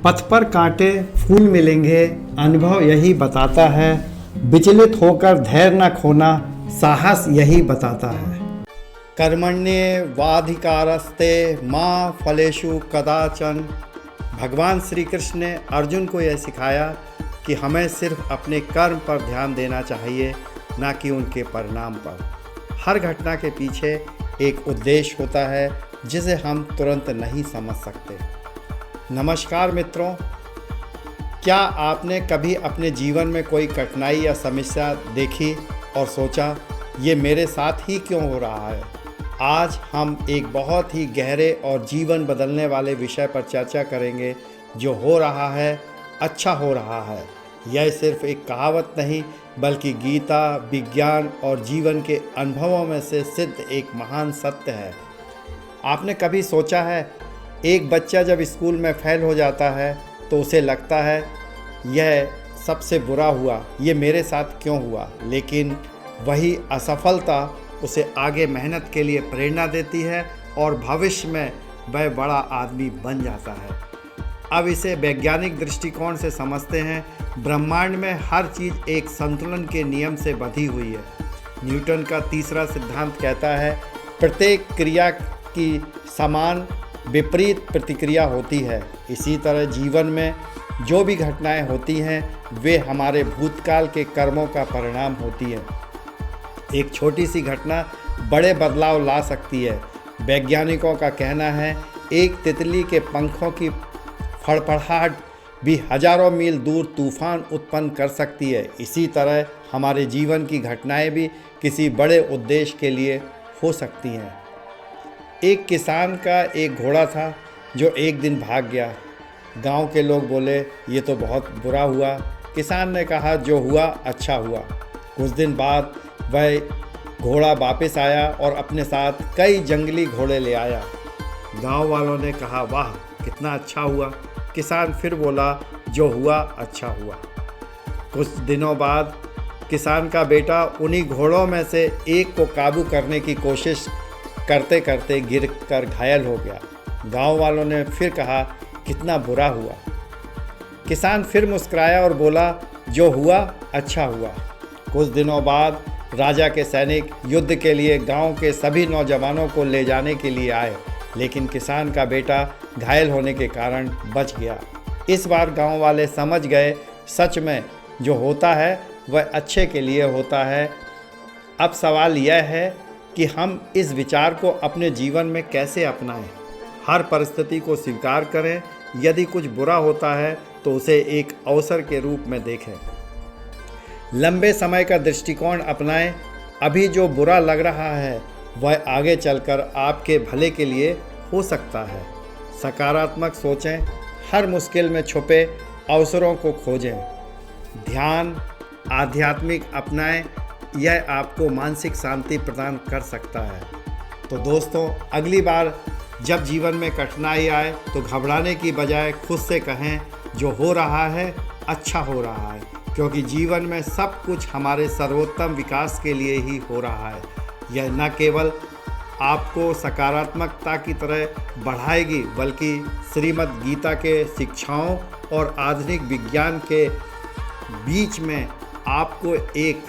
पथ पर कांटे फूल मिलेंगे, अनुभव यही बताता है। विचलित होकर धैर्य न खोना, साहस यही बताता है। कर्मण्येवाधिकारस्ते मां फलेषु कदाचन। भगवान श्री कृष्ण ने अर्जुन को यह सिखाया कि हमें सिर्फ अपने कर्म पर ध्यान देना चाहिए, ना कि उनके परिणाम पर। हर घटना के पीछे एक उद्देश्य होता है जिसे हम तुरंत नहीं समझ सकते। नमस्कार मित्रों, क्या आपने कभी अपने जीवन में कोई कठिनाई या समस्या देखी और सोचा ये मेरे साथ ही क्यों हो रहा है? आज हम एक बहुत ही गहरे और जीवन बदलने वाले विषय पर चर्चा करेंगे। जो हो रहा है अच्छा हो रहा है, यह सिर्फ एक कहावत नहीं बल्कि गीता, विज्ञान और जीवन के अनुभवों में से सिद्ध एक महान सत्य है। आपने कभी सोचा है, एक बच्चा जब स्कूल में फेल हो जाता है तो उसे लगता है यह सबसे बुरा हुआ, ये मेरे साथ क्यों हुआ? लेकिन वही असफलता उसे आगे मेहनत के लिए प्रेरणा देती है और भविष्य में वह बड़ा आदमी बन जाता है। अब इसे वैज्ञानिक दृष्टिकोण से समझते हैं। ब्रह्मांड में हर चीज़ एक संतुलन के नियम से बंधी हुई है। न्यूटन का तीसरा सिद्धांत कहता है, प्रत्येक क्रिया की समान विपरीत प्रतिक्रिया होती है। इसी तरह जीवन में जो भी घटनाएं होती हैं वे हमारे भूतकाल के कर्मों का परिणाम होती हैं। एक छोटी सी घटना बड़े बदलाव ला सकती है। वैज्ञानिकों का कहना है, एक तितली के पंखों की फड़फड़ाहट भी हजारों मील दूर तूफान उत्पन्न कर सकती है। इसी तरह हमारे जीवन की घटनाएं भी किसी बड़े उद्देश्य के लिए हो सकती हैं। एक किसान का एक घोड़ा था जो एक दिन भाग गया। गांव के लोग बोले, ये तो बहुत बुरा हुआ। किसान ने कहा, जो हुआ अच्छा हुआ। कुछ दिन बाद वह घोड़ा वापस आया और अपने साथ कई जंगली घोड़े ले आया। गांव वालों ने कहा, वाह कितना अच्छा हुआ। किसान फिर बोला, जो हुआ अच्छा हुआ। कुछ दिनों बाद किसान का बेटा उन्हीं घोड़ों में से एक को काबू करने की कोशिश करते करते गिरकर घायल हो गया। गांव वालों ने फिर कहा, कितना बुरा हुआ। किसान फिर मुस्कुराया और बोला, जो हुआ अच्छा हुआ। कुछ दिनों बाद राजा के सैनिक युद्ध के लिए गांव के सभी नौजवानों को ले जाने के लिए आए, लेकिन किसान का बेटा घायल होने के कारण बच गया। इस बार गांव वाले समझ गए, सच में जो होता है वह अच्छे के लिए होता है। अब सवाल यह है कि हम इस विचार को अपने जीवन में कैसे अपनाएं। हर परिस्थिति को स्वीकार करें। यदि कुछ बुरा होता है तो उसे एक अवसर के रूप में देखें। लंबे समय का दृष्टिकोण अपनाएं। अभी जो बुरा लग रहा है वह आगे चलकर आपके भले के लिए हो सकता है। सकारात्मक सोचें। हर मुश्किल में छुपे अवसरों को खोजें। ध्यान, आध्यात्मिक अपनाएं। यह आपको मानसिक शांति प्रदान कर सकता है। तो दोस्तों, अगली बार जब जीवन में कठिनाई आए तो घबराने की बजाय खुद से कहें, जो हो रहा है अच्छा हो रहा है, क्योंकि जीवन में सब कुछ हमारे सर्वोत्तम विकास के लिए ही हो रहा है। यह न केवल आपको सकारात्मकता की तरह बढ़ाएगी बल्कि श्रीमद् गीता के शिक्षाओं और आधुनिक विज्ञान के बीच में आपको एक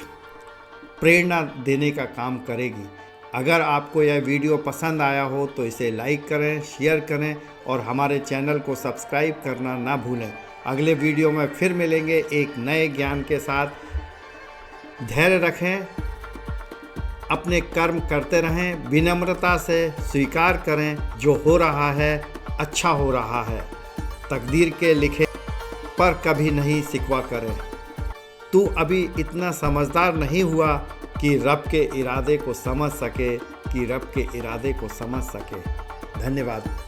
प्रेरणा देने का काम करेगी। अगर आपको यह वीडियो पसंद आया हो तो इसे लाइक करें, शेयर करें और हमारे चैनल को सब्सक्राइब करना ना भूलें। अगले वीडियो में फिर मिलेंगे एक नए ज्ञान के साथ। धैर्य रखें, अपने कर्म करते रहें, विनम्रता से स्वीकार करें, जो हो रहा है अच्छा हो रहा है। तकदीर के लिखे पर कभी नहीं शिकवा करें। तू अभी इतना समझदार नहीं हुआ कि रब के इरादे को समझ सके, धन्यवाद।